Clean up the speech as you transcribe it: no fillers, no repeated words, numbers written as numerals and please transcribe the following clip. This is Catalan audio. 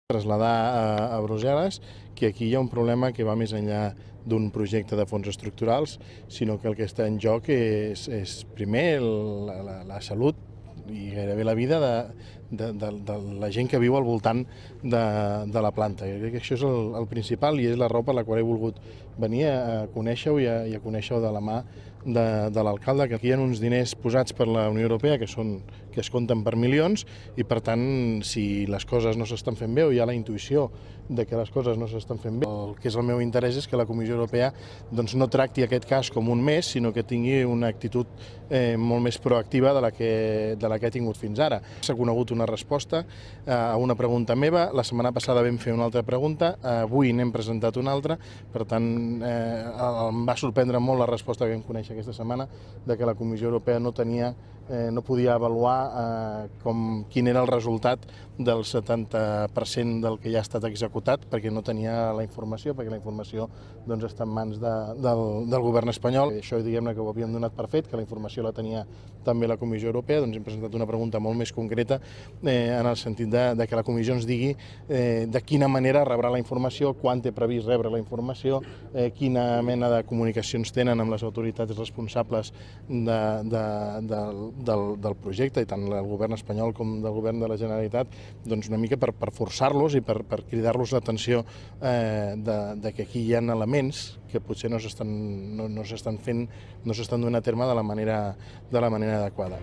traslladar a Brussel·les que aquí hi ha un problema que va més enllà d'un projecte de fons estructurals, sinó que el que està en joc és primer la salut i gairebé la vida de la gent que viu al voltant de la planta. Jo crec que això és el principal i és la raó per la qual he volgut venir a conèixer-ho i a conèixer-ho de la mà de l'alcalde, que aquí hi ha uns diners posats per la Unió Europea que es compten per milions i, per tant, si les coses no s'estan fent bé o hi ha la intuïció de que les coses no s'estan fent bé, el que és el meu interès és que la Comissió Europea no tracti aquest cas com un més, sinó que tingui una actitud molt més proactiva de la que ha tingut fins ara. S'ha conegut una resposta a una pregunta meva, la setmana passada vam fer una altra pregunta, avui n'hem presentat una altra, per tant em va sorprendre molt la resposta que vam conèixer aquesta setmana de que la Comissió Europea no podia avaluar quin era el resultat del 70% del que ja ha estat executat perquè no tenia la informació, perquè la informació està en mans del govern espanyol. Això diguem-ne que ho havíem donat per fet, que la informació la tenia també la Comissió Europea, doncs hem presentat una pregunta molt més concreta en el sentit de que la Comissió ens digui de quina manera rebrà la informació, quan té previst rebre la informació, quina mena de comunicacions tenen amb les autoritats responsables del projecte, i tant el govern espanyol com del govern de la Generalitat, doncs una mica per forçar-los i per cridar-los l'atenció que aquí hi ha elements que potser no s'estan fent, no s'estan duent a terme de la manera adequada.